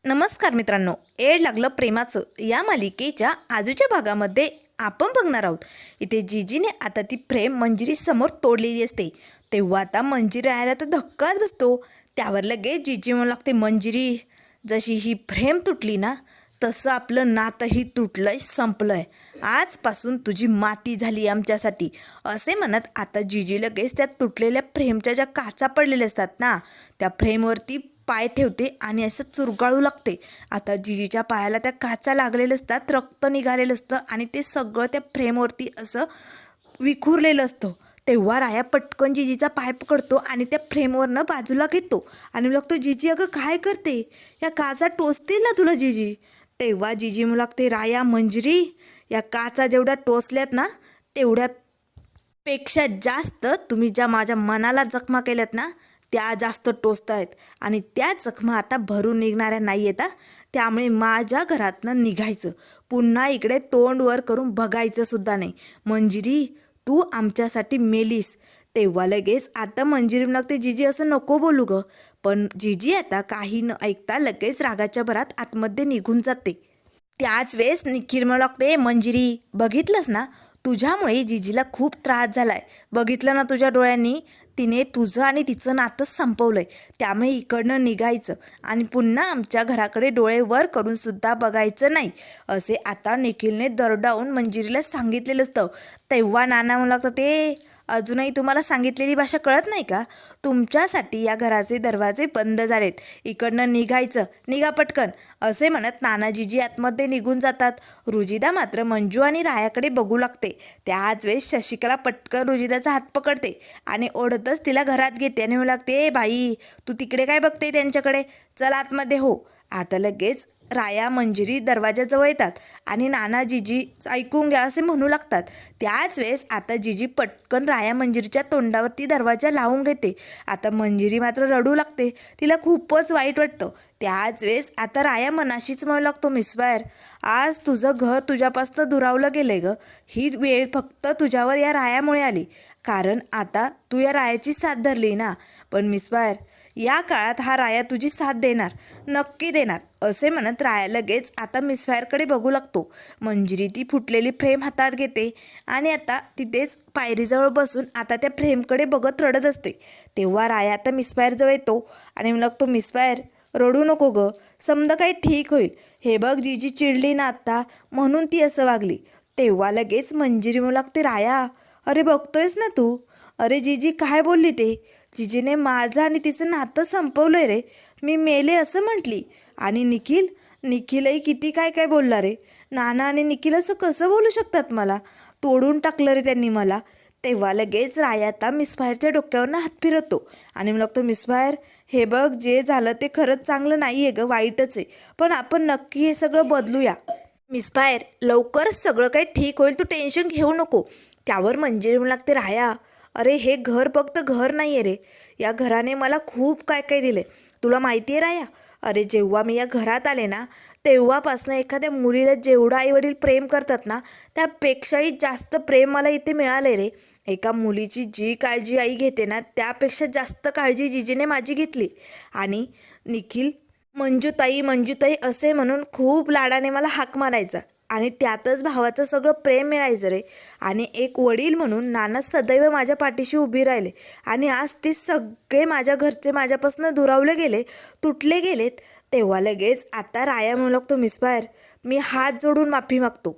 नमस्कार मित्रांनो, एड लागलं प्रेमाचं या मालिकेच्या आजूच्या भागामध्ये आपण बघणार आहोत. इथे जीजीने आता ती फ्रेम मंजिरी समोर तोडलेली असते. तेव्हा आता मंजिरी राहायला तर धक्काच बसतो. त्यावर लगेच जीजी म्हणू लागते, मंजिरी, जशी ही फ्रेम तुटली ना तसं आपलं नातंही तुटलंय, संपलंय. आजपासून तुझी माती झाली आमच्यासाठी, असे म्हणत आता जीजी लगेच त्या तुटलेल्या फ्रेमच्या ज्या काचा पडलेल्या असतात ना त्या फ्रेमवरती पाय ठेवते आणि असं चुरगाळू लागते. आता जीजीच्या पायाला त्या काचा लागलेल्या असतात, रक्त निघालेलं असतं आणि ते सगळं त्या फ्रेमवरती असं विखुरलेलं असतं. तेव्हा राया पटकन जीजीचा पाय पकडतो आणि त्या फ्रेमवरनं बाजूला घेतो आणि लागतो, जीजी अगं काय करते, या काचा टोचतील ना तुला जीजी. तेव्हा जीजी म्हणू लागते, राया, मंजिरी, या काचा जेवढ्या टोचल्यात ना तेवढ्यापेक्षा जास्त तुम्ही ज्या माझ्या मनाला जखमा केल्यात ना त्या जास्त टोचत आहेत आणि त्या जखमा आता भरून निघणाऱ्या नाही आहेत. त्यामुळे माझ्या घरातनं निघायचं, पुन्हा इकडे तोंड वर करून बघायचं सुद्धा नाही. मंजिरी, तू आमच्यासाठी मेलीस. तेव्हा लगेच आता मंजिरी लागते, जीजी असं नको बोलू ग. पण जीजी आता काही न ऐकता लगेच रागाच्या भरात आतमध्ये निघून जाते. त्याच वेळेस निखिल म्हणू लागते, मंजिरी, बघितलंस ना, तुझ्यामुळे जीजीला खूप त्रास झालाय. बघितलं ना तुझ्या डोळ्यांनी, तिने तुझं आणि तिचं नातं संपवलंय. त्यामुळे इकडनं निघायचं आणि पुन्हा आमच्या घराकडे डोळे वर करून सुद्धा बघायचं नाही, असे आता निखिलने दरडावून मंजिरीला सांगितलेलं असतं. तेव्हा नाना म्हणू लागतं, ते अजूनही तुम्हाला सांगितलेली भाषा कळत नाही का? तुमच्यासाठी या घराचे दरवाजे बंद झालेत, इकडनं निघायचं, निघा पटकन, असे म्हणत नानाजीजी आतमध्ये निघून जातात. रुजिदा मात्र मंजू आणि रायाकडे बघू लागते. त्याच वेळेस शशिकला पटकन रुजिदाचा हात पकडते आणि ओढतच तिला घरात घेते आणि म्हणू लागते, बाई, तू तिकडे काय बघते त्यांच्याकडे, चल आतमध्ये हो. आता लगेच राया मंजिरी दरवाजाजवळ येतात आणि नाना, जीजी ऐकून घ्या असे म्हणू लागतात. त्याच वेळेस आता जीजी पटकन राया मंजिरीच्या तोंडावरती दरवाजा लावून घेते. आता मंजिरी मात्र रडू लागते, तिला खूपच वाईट वाटतं. त्याच वेळेस आता राया मनाशीच म्हणू लागतो, मिसबायर, आज तुझं घर तुझ्यापासून दुरावलं गेलंय ग. ही वेळ फक्त तुझ्यावर या रायामुळे आली, कारण आता तू या रायाची साथ धरली ना. पण मिसबायर, या काळात हा राया तुझी साथ देणार, नक्की देणार, असे म्हणत राया लगेच आता मिसफायरकडे बघू लागतो. मंजिरी ती फुटलेली फ्रेम हातात घेते आणि आता तिथेच पायरीजवळ बसून आता त्या फ्रेमकडे बघत रडत असते. तेव्हा राया आता मिसफायरजवळ येतो आणि लागतो, मिसफायर, रडू नको ग, समजा काही ठीक होईल. हे बघ, जीजी चिडली ना आत्ता, म्हणून ती असं वागली. तेव्हा लगेच मंजिरी म्हणू लागते, राया, अरे बघतोयस ना तू, अरे जीजी काय बोलली ते, जीजीने माझं आणि तिचं नातं संपवलंय रे, मी मेले असं म्हटली. आणि निखिलही किती काय काय बोलला रे. नाना आणि निखिल असं कसं बोलू शकतात, मला तोडून टाकलं रे त्यांनी मला. तेव्हा लगेच राया आता मिसफायरच्या डोक्यावरनं हात फिरवतो आणि मला लागतो, मिसफायर, हे बघ, जे झालं ते खरंच चांगलं नाही आहे ग, वाईटच आहे, पण आपण नक्की हे सगळं बदलूया. मिसफायर, लवकरच सगळं काही ठीक होईल, तू टेन्शन घेऊ नको. त्यावर मंजिरी म्हणू लागते, राया, अरे हे घर फक्त घर नाही आहे रे, या घराने मला खूप काय काय दिले, तुला माहिती आहे राया. अरे जेव्हा मी या घरात आले ना तेव्हापासनं एखाद्या मुलीला जेवढं आईवडील प्रेम करतात ना त्यापेक्षाही जास्त प्रेम मला इथे मिळाले रे. एका मुलीची जी काळजी आई घेते ना त्यापेक्षा जास्त काळजी जीजीने माझी घेतली. आणि निखिल मंजूताई मंजूताई असे म्हणून खूप लाडाने मला हाक मारायचा आणि त्यातच भावाचं सगळं प्रेम मिळायचं रे. आणि एक वडील म्हणून नाना सदैव माझ्या पाठीशी उभी राहिले आणि आज ते सगळे माझ्या घरचे माझ्यापासून दुरावले गेले, तुटले गेलेत. तेव्हा लगेच आता राया म्हणू लागतो, मिसबायर, मी हात जोडून माफी मागतो,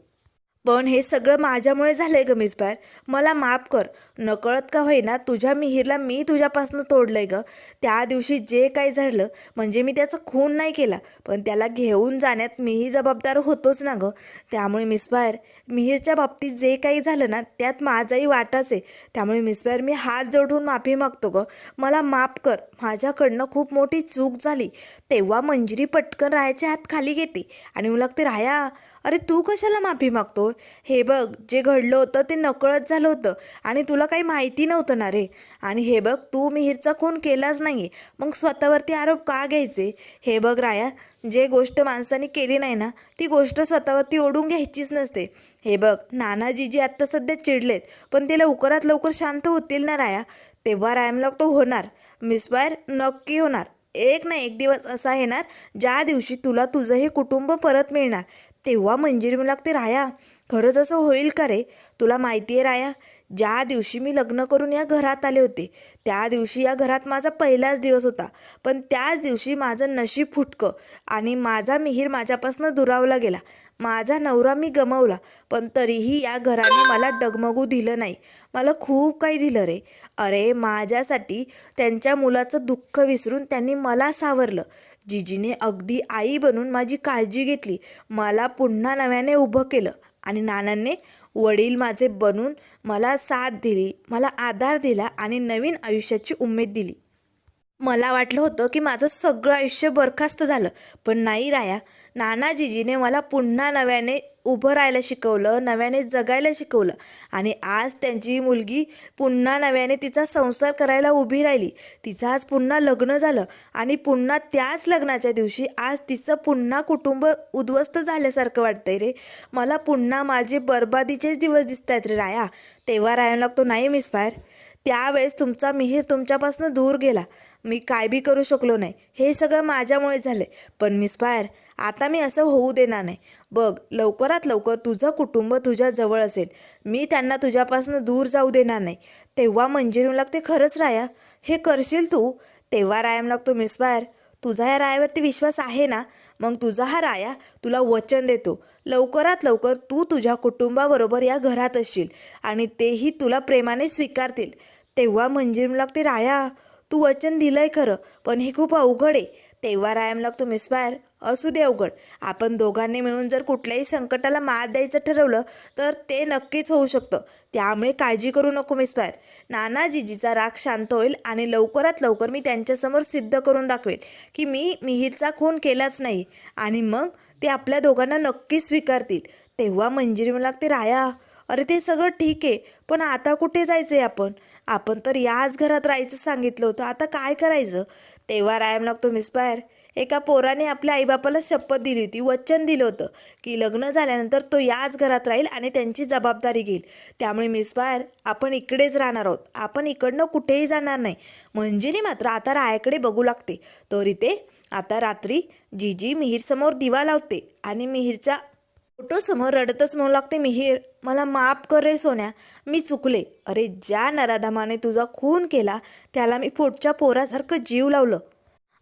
पण हे सगळं माझ्यामुळे झालं आहे ग मिसबायर, मला माफ कर. नकळत का होईना तुझ्या मिहीरला मी तुझ्यापासून तोडलं आहे ग. त्या दिवशी जे काही झालं म्हणजे मी त्याचा खून नाही केला, पण त्याला घेऊन जाण्यात मीही जबाबदार होतोच ना ग. त्यामुळे मिसबायर, मिहीरच्या बाबतीत जे काही झालं ना त्यात माझाही वाटाच आहे. त्यामुळे मिसबायर, मी हात जोडून माफी मागतो ग, मला माफ कर, माझ्याकडनं खूप मोठी चूक झाली. तेव्हा मंजिरी पटकन रायाचे हात खाली घेते आणि म्हणू लागते, राया, अरे तू कशाला माफी मागतो, हे बघ, जे घडलं होतं ते नकळत झालं होतं आणि तुला काही माहिती नव्हतं ना रे. आणि हे बघ, तू मिहीरचा खून केलाच नाही, मग स्वतःवरती आरोप का घ्यायचे. हे बघ राया, जे गोष्ट माणसाने केली नाही ना ती गोष्ट स्वतःवरती ओढून घ्यायचीच नसते. हे बघ, नानाजीजी आत्ता सध्या चिडलेत, पण ते लवकरात लवकर शांत होतील ना राया. तेव्हा रायाम लागतो, होणार मिसबायर, नक्की होणार, एक ना एक दिवस असा येणार ज्या दिवशी तुला तुझं हे कुटुंब परत मिळणार. तेव्हा मंजिरी म्हणू लागते, राया खरंच असं होईल का रे? तुला माहिती आहे राया, ज्या दिवशी मी लग्न करून या घरात आले होते त्या दिवशी या घरात माझा पहिलाच दिवस होता. पण त्याच दिवशी माझं नशीब फुटकं आणि माझा मिहीर माझ्यापासून दुरावला गेला. माझा नवरा मी गमावला, पण तरीही या घराने मला डगमगू दिलं नाही. मला खूप काही दिलं रे. अरे माझ्यासाठी त्यांच्या मुलाचं दुःख विसरून त्यांनी मला सावरलं. जिजीने अगदी आई बनून माझी काळजी घेतली, मला पुन्हा नव्याने उभं केलं. आणि नानांनी वडील माझे बनून मला साथ दिली, मला आधार दिला आणि नवीन आयुष्याची उमेद दिली. मला वाटलं होतं की माझं सगळं आयुष्य बरखास्त झालं, पण नाही राया. नानाजीजीने मला पुन्हा नव्याने उभं राहायला शिकवलं, नव्याने जगायला शिकवलं. आणि आज त्यांची मुलगी पुन्हा नव्याने तिचा संसार करायला उभी राहिली. तिचं आज पुन्हा लग्न झालं आणि पुन्हा त्याच लग्नाच्या दिवशी आज तिचं पुन्हा कुटुंब उद्ध्वस्त झाल्यासारखं वाटतंय रे. मला पुन्हा माझे बरबादीचेच दिवस दिसत आहेत रे राया. तेव्हा राहायला लागतो, नाही मिस फायर, त्यावेळेस तुमचा मिहीर तुमच्यापासून दूर गेला. मी काय बी करू शकलो नाही. हे सगळं माझ्यामुळे झाले. पण मिस फायर, आता मी असं होऊ देणार नाही. बघ, लवकरात लवकर तुझं कुटुंब तुझ्या जवळ असेल. मी त्यांना तुझ्यापासून दूर जाऊ देणार नाही. तेव्हा मंजिरी लागते, खरंच राया हे करशील तू? तेव्हा रायाम लागतो, मिस फायर, तुझा या रायावरती विश्वास आहे ना? मग तुझा हा राया तुला वचन देतो, लवकरात लवकर तू तुझ्या कुटुंबाबरोबर या घरात असशील आणि तेही तुला प्रेमाने स्वीकारतील. तेव्हा मंजिरी लागते, राया तू वचन दिलंय खरं, पण हे खूप अवघड आहे. तेव्हा रायाम लागतो, मिस फायर, असू दे अवघड. आपण दोघांनी मिळून जर कुठल्याही संकटाला मात द्यायचं ठरवलं तर ते नक्कीच होऊ शकतं. त्यामुळे काळजी करू नको मिस फायर. नानाजीजीचा राग शांत होईल आणि लवकरात लवकर मी त्यांच्यासमोर सिद्ध करून दाखवेल की मी मिहीरचा खून केलाच नाही आणि मग ते आपल्या दोघांना नक्की स्वीकारतील. तेव्हा मंजिरी म्हणू लागते, राया अरे ते सगळं ठीक आहे, पण आता कुठे जायचं आहे आपण? आपण तर याच घरात राहायचं सांगितलं होतं, आता काय करायचं? तेव्हा रायाम लागतो, मिस फायर, एका पोराने आपल्या आईबापाला शपथ दिली होती, वचन दिलं होतं की लग्न झाल्यानंतर तो याच घरात राहील आणि त्यांची जबाबदारी घेईल. त्यामुळे मिस फायर, आपण इकडेच राहणार आहोत, आपण इकडनं कुठेही जाणार नाही. मंजिरी मात्र आता रायाकडे बघू लागते. तरी ते आता रात्री जीजी मिहीरसमोर दिवा लावते आणि मिहीरच्या फोटोसमोर रडतच म्हणू लागते, मिहीर मला माफ कर रे सोन्या, मी चुकले. अरे ज्या नराधमाने तुझा खून केला त्याला मी पोटच्या पोरासारखं जीव लावलं,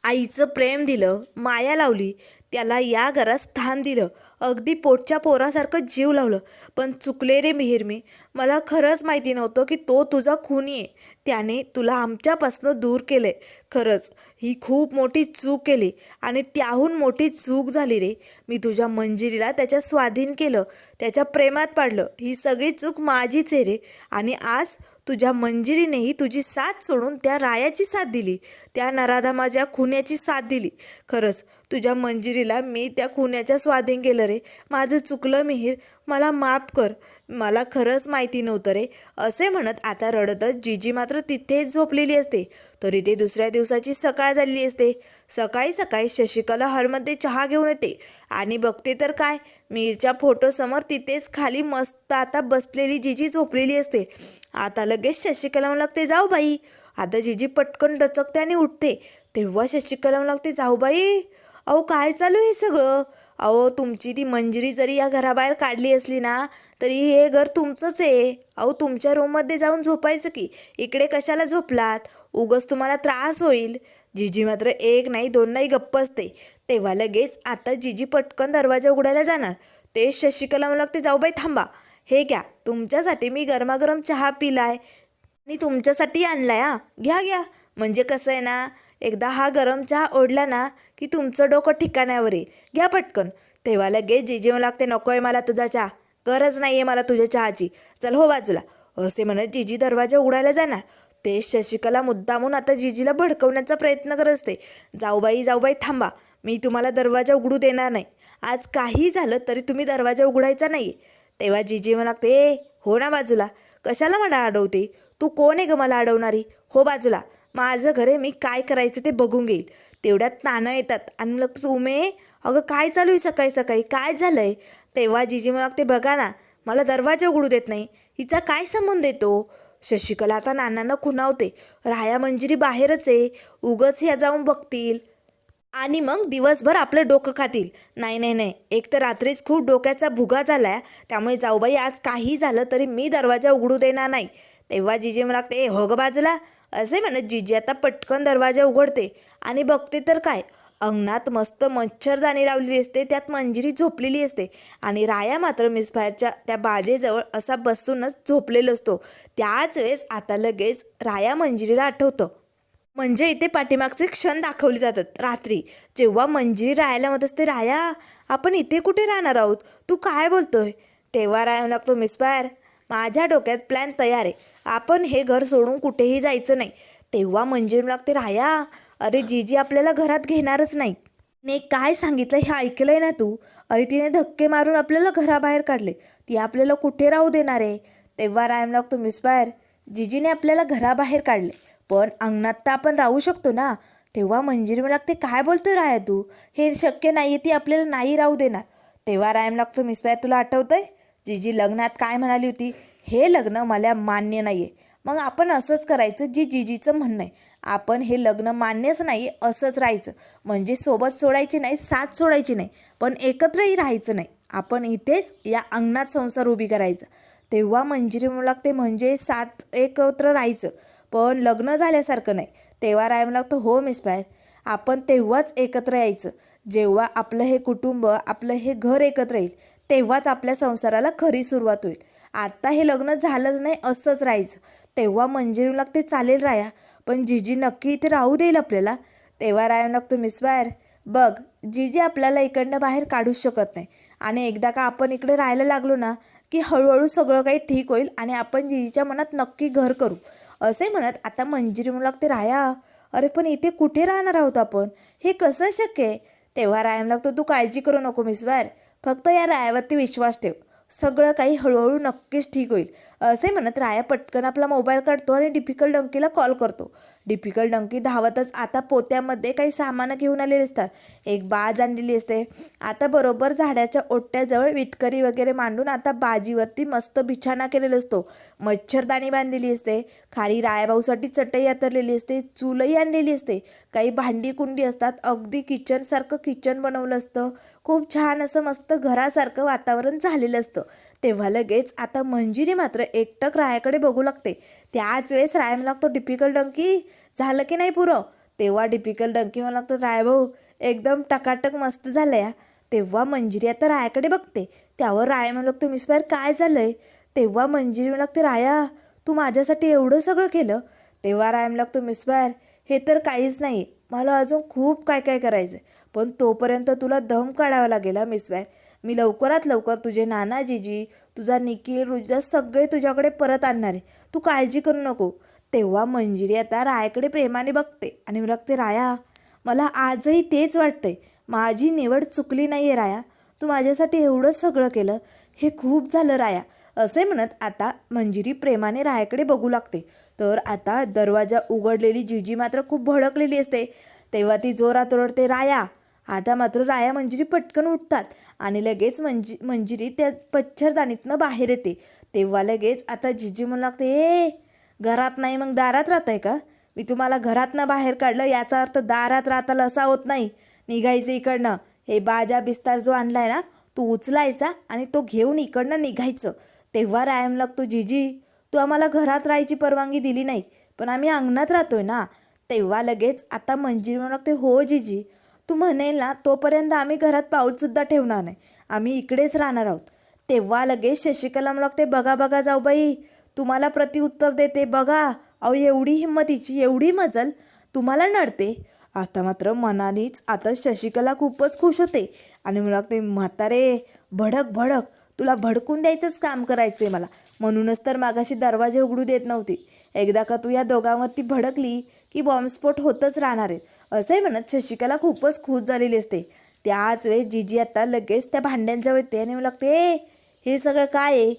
आईचं प्रेम दिलं, माया लावली, त्याला या घरात स्थान दिलं, अगदी पोटच्या पोरासारखं जीव लावलं. पण चुकले रे मिहीर मी. मला खरंच माहिती नव्हतं की तो तुझा खूनी आहे. त्याने तुला आमच्यापासून दूर केलं. खरंच ही खूप मोठी चूक केली आणि त्याहून मोठी चूक झाली रे. मी तुझ्या मंजिरीला त्याच्या स्वाधीन केलं, त्याच्या प्रेमात पाडलं. ही सगळी चूक माझीच आहे रे. आणि आज तुझ्या मंजिरीनेही तुझी साथ सोडून त्या रायाची साथ दिली, त्या नराधमाच्या खुन्याची साथ दिली. खरंच तुझ्या मंजिरीला मी त्या खुन्याच्या स्वाधीन केलं रे. माझं चुकलं मिहीर, मला माफ कर, मला खरंच माहिती नव्हतं रे. असे म्हणत आता रडतच जीजी मात्र तिथेच झोपलेली असते. तरी ते दुसऱ्या दिवसाची सकाळ झालेली असते. सकाळी सकाळी शशिकला हॉलमध्ये चहा घेऊन येते आणि बघते तर काय, मिहीरच्या फोटोसमोर तिथेच खाली मस्त आता बसलेली जीजी झोपलेली असते. आता लगेच शशिकला म्हणू लागते, जाऊ बाई. आता जीजी पटकन डचकते आणि उठते. तेव्हा शशिकला म्हणू लागते, जाऊ बाई, अहो काय चालू आहे सगळं? अहो तुमची ती मंजिरी जरी या घराबाहेर काढली असली ना तरी हे घर तुमचंच आहे. अहो तुमच्या रूममध्ये जाऊन झोपायचं की, इकडे कशाला झोपलात? उगाच तुम्हाला त्रास होईल. जीजी मात्र एक नाही दोन नाही गप्प असते. तेव्हा लगेच आता जीजी पटकन दरवाजा उघडायला जाणार. ते शशिकला म्हणू लागते, जाऊ बाई थांबा, हे घ्या तुमच्यासाठी मी गरमागरम चहा पिलाय आणि तुमच्यासाठी आणलाय, हा घ्या घ्या. म्हणजे कसं आहे ना, एकदा हा गरम चहा ओढला ना की तुमचं डोकं ठिकाण्यावर येईल, घ्या पटकन. तेव्हा लगेच जीजी म्हणू लागते, नको आहे मला तुझा चहा, गरज नाही आहे मला तुझ्या चहाची, चल हो बाजूला. असे म्हणत जीजी दरवाजा उघडायला जाणार. ते शशिकला मुद्दामून आता जीजीला भडकवण्याचा प्रयत्न करत असते. जाऊबाई थांबा, मी तुम्हाला दरवाजा उघडू देणार नाही. आज काही झालं तरी तुम्ही दरवाजा उघडायचा नाही. तेव्हा जीजी म्हणू लागते, ए हो ना बाजूला, कशाला मला अडवते? तू कोण आहे ग मला अडवणारी? हो बाजूला, माझं घर आहे, मी काय करायचं ते बघून घेईल. तेवढ्यात नाणं येतात आणि मग तुम्ही, अगं काय चालू आहे सकाळी सकाळी, काय झालं आहे? तेव्हा जीजी म्हणू लागते, बघा ना मला दरवाजा उघडू देत नाही, हिचा काय संबंध येतो? शशिकला आता नानांना खुणावते, राया मंजिरी बाहेरच आहे, उगच ह्या जाऊन बघतील आणि मग दिवसभर आपलं डोकं खातील. नाही नाही नाही, एक तर रात्रीच खूप डोक्याचा भुगा झालाय, त्यामुळे जाऊबाई आज काही झालं तरी मी दरवाजा उघडू देणार नाही. तेव्हा जिजी मला लागते, हो ग बाजूला असे म्हणत जिजी आता पटकन दरवाजा उघडते आणि बघते तर काय, अंगणात मस्त मच्छरदाणी लावलेली असते, त्यात मंजिरी झोपलेली असते आणि राया मात्र मिस बाहेरच्या त्या बाजेजवळ असा बसूनच झोपलेला असतो. त्याच वेळेस आता लगेच राया मंजिरीला आठवतं. म्हणजे इथे पाठीमागचे क्षण दाखवले जातात. रात्री जेव्हा मंजिरी राहायला म्हणत असते, राया आपण इथे कुठे राहणार आहोत, तू काय बोलतोय? तेव्हा राया लागतो, मिस बाहेर माझ्या डोक्यात प्लॅन तयार आहे, आपण हे घर सोडून कुठेही जायचं नाही. तेव्हा मंजिरी लागते, राया अरे जीजी आपल्याला घरात घेणारच नाही. ने काय सांगितलं हे ऐकलंय ना तू? अरे तिने धक्के मारून आपल्याला घराबाहेर काढले, ती आपल्याला कुठे राहू देणार आहे? तेव्हा रायम लागतो, मिस बाहेर जीजीने आपल्याला घराबाहेर काढले, पण अंगणात तर आपण राहू शकतो ना. तेव्हा मंजिरी लागते, काय बोलतोय राया तू, हे शक्य नाही, ती आपल्याला नाही राहू देणार. तेव्हा रायम लागतो, मिस बाहेर तुला आठवतंय जीजी लग्नात काय म्हणाली होती, हे लग्न मला मान्य नाही आहे. मग आपण असंच करायचं जी जीजीचं म्हणणं आहे, आपण हे लग्न मान्यच नाही असंच राहायचं. म्हणजे सोबत सोडायची नाही, साथ सोडायची नाही, पण एकत्रही राहायचं नाही. आपण इथेच या अंगणात संसार उभी करायचा. तेव्हा मंजिरी म्हणू लागते, म्हणजे साथ एकत्र राहायचं पण लग्न झाल्यासारखं नाही. तेव्हा राय म्हणू लागतो, हो मिस बाहेर आपण तेव्हाच एकत्र यायचं जेव्हा आपलं हे कुटुंब, आपलं हे घर एकत्र येईल, तेव्हाच आपल्या संसाराला खरी सुरुवात होईल. आत्ता हे लग्न झालंच नाही असंच राहायचं. तेव्हा मंजिरी लागते, चालेल राया, पण जीजी नक्की इथे राहू देईल आपल्याला? तेव्हा राया लागतो, मिस बाहेर बघ जीजी आपल्याला इकडनं बाहेर काढूच शकत नाही आणि एकदा का आपण इकडे राहायला लागलो ना की हळूहळू सगळं काही ठीक होईल आणि आपण जीजीच्या मनात नक्की घर करू. असे म्हणत आता मंजिरी म्हणू लागते, राया अरे पण इथे कुठे राहणार आहोत आपण, हे कसं शक्य आहे? तेव्हा राया लागतो, तू काळजी करू नको मिस बाहेर, फक्त या रायावरती विश्वास ठेव, सगळं काही हळूहळू नक्कीच ठीक होईल. असे म्हणत राया पटकन आपला मोबाईल काढतो आणि डिफिकल्ट डंकीला कॉल करतो. डिफिकल्ट डंकी धावतच आता पोत्यामध्ये काही सामानं घेऊन आलेली असतात. एक बाज आणलेली असते. आता बरोबर झाडाच्या ओट्याजवळ विटकरी वगैरे मांडून आता बाजीवरती मस्त बिछाना केलेला असतो. मच्छरदाणी बांधलेली असते, खाली रायाभाऊसाठी चटई आतरलेली असते, चूलही आणलेली असते, काही भांडी कुंडी असतात, अगदी किचनसारखं किचन बनवलं असतं. खूप छान असं मस्त घरासारखं वातावरण झालेलं असतं. तेव्हा लगेच आता मंजिरी मात्र एकटक रायाकडे बघू लागते. त्याच वेळेस राया लागतो, डिफिकल्ट डंकी झालं की नाही पुरं? तेव्हा डिफिकल्ट डंकी मला लागतो, रायभाऊ एकदम टकाटक मस्त झालं या. तेव्हा मंजिरी आता रायाकडे बघते. त्यावर राया म्हणू लागतो, मिस बाहेर काय झालंय? तेव्हा मंजिरी म्हणू लागते, राया तू माझ्यासाठी एवढं सगळं केलं? तेव्हा राया म्हणू लागतो, मिस बाहेर हे तर काहीच नाही, मला अजून खूप काय काय करायचं आहे, पण तोपर्यंत तुला दम काढावा लागेल हा मिस बाहेर. मी लवकरात लवकर तुझे नाना जीजी, तुझा निखिल, रुजा सगळे तुझ्याकडे परत आणणार आहे, तू काळजी करू नको. तेव्हा मंजिरी आता रायाकडे प्रेमाने बघते आणि मला लागते, राया मला आजही तेच वाटतंय, माझी निवड चुकली नाही आहे राया, तू माझ्यासाठी एवढं सगळं केलं, हे खूप झालं राया. असे म्हणत आता मंजिरी प्रेमाने रायाकडे बघू लागते. तर आता दरवाजा उघडलेली जीजी मात्र खूप भडकलेली असते. तेव्हा ती जोरात ओरडते, राया. आता मात्र राया मंजिरी पटकन उठतात आणि लगेच मंजिरी त्या मच्छरदाणीतनं बाहेर येते. तेव्हा लगेच आता जीजी म्हणू लागते, ए घरात नाही मग दारात राहताय का? मी तुम्हाला घरातनं बाहेर काढलं याचा अर्थ दारात राहताल असा होत नाही, निघायचं इकडनं. हे बाजा बिस्तार जो आणलाय ना तो उचलायचा आणि तो घेऊन इकडनं निघायचं. तेव्हा रायाम लागतो, जीजी तू आम्हाला घरात राहायची परवानगी दिली नाही, पण आम्ही अंगणात राहतोय ना. तेव्हा लगेच आता मंजिरी म्हणू लागते, हो जीजी तू म्हणेल ना तोपर्यंत आम्ही घरात पाऊलसुद्धा ठेवणार नाही, आम्ही इकडेच राहणार आहोत. तेव्हा लगेच शशिकला म्हणू लागते, बघा बघा जाऊबाई तुम्हाला प्रतिउत्तर देते बघा, अहो एवढी हिंमतीची, एवढी मजल तुम्हाला नडते. आता मात्र मनानेच आता शशिकला खूपच खुश होते आणि म्हणू लागते, म्हातारे भडक भडक, तुला भडकून द्यायचंच काम करायचं आहे मला, म्हणूनच तर मागाशी दरवाजे उघडू देत नव्हती. एकदा का तू या दोघांवरती भडकली की बॉम्बस्फोट होतच राहणार आहेत. असे म्हणत शशिकला खूपच खुश झालेली असते. त्याच वेळेस जीजी आता लगेच त्या भांड्यांजवळ येते आणि म्हणू लागते, हे सगळं काय आहे?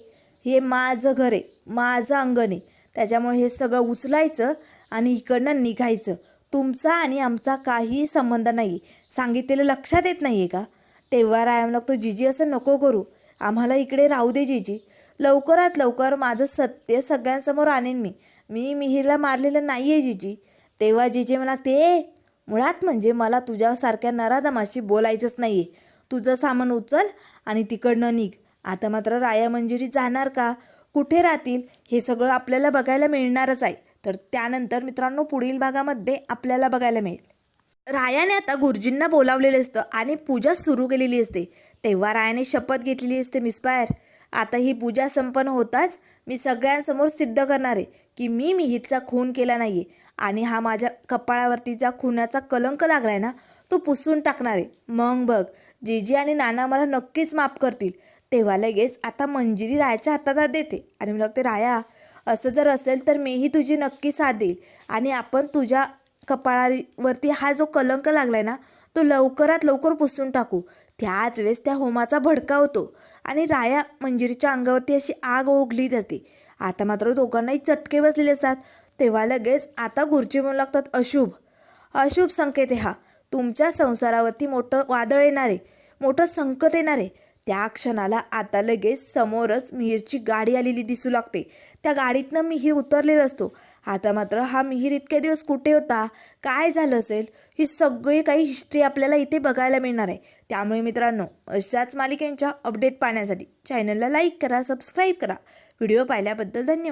हे माझं घर आहे, माझं अंगण आहे, त्याच्यामुळे हे सगळं उचलायचं आणि इकडनं निघायचं. तुमचा आणि आमचा काही संबंध नाही, सांगितलेलं लक्षात येत नाही आहे का? तेव्हा राया लागतो, जीजी असं नको करू, आम्हाला इकडे राहू दे जीजी, लवकरात लवकर माझं सत्य सगळ्यांसमोर आणेन मी मिहीरला मारलेलं नाही आहे जीजी. तेव्हा जीजी मला मुळात म्हणजे मला तुझ्यासारख्या नराधमाशी बोलायचंच नाही आहे. तुझं सामान उचल आणि तिकडनं निघ. आता मात्र राया मंजिरी जाणार का, कुठे राहतील, हे सगळं आपल्याला बघायला मिळणारच आहे. तर त्यानंतर मित्रांनो पुढील भागामध्ये आपल्याला बघायला मिळेल. रायाने आता गुरुजींना बोलावलेलं असतं आणि पूजा सुरू केलेली असते. तेव्हा रायाने शपथ घेतलेली असते, मिस्पायर आता ही पूजा संपन्न होताच मी सगळ्यांसमोर सिद्ध करणार आहे की मी मिहीरचा खून केला नाही आहे आणि हा माझ्या कपाळावरती ज्या खुनाचा कलंक लागला आहे ना तो पुसून टाकणार आहे. मग बघ जीजी आणि नाना मला नक्कीच माफ करतील. तेव्हा लगेच आता मंजिरी रायाच्या हातात देते आणि मला लागते, राया असं जर असेल तर मीही तुझी नक्की साथ देईल आणि आपण तुझ्या कपाळावरती हा जो कलंक लागलाय ना तो लवकरात लवकर पुसून टाकू. त्याच वेळेस त्या होमाचा भडका होतो आणि राया मंजिरीच्या अंगावरती अशी आग ओघली जाते. आता मात्र दोघांनाही चटके बसलेले असतात. तेव्हा लगेच आता गुरुजी म्हणू लागतात, अशुभ संकेत आहे हा. तुमच्या संसारावरती मोठं वादळ येणार आहे, मोठं संकट येणार आहे. त्या क्षणाला आता लगेच समोरच मिहीरची गाडी आलेली दिसू लागते. त्या गाडीतनं मिहीर उतरलेला असतो. आता मात्र हा मिहीर इतके दिवस कुठे होता, काय झालं असेल, ही सगळी काही हिस्ट्री आपल्याला इथे बघायला मिळणार आहे. त्यामुळे मित्रांनो अशाच मालिकेंच्या अपडेट पाहण्यासाठी चॅनलला लाईक करा, सबस्क्राईब करा. व्हिडिओ पाहिल्याबद्दल धन्यवाद.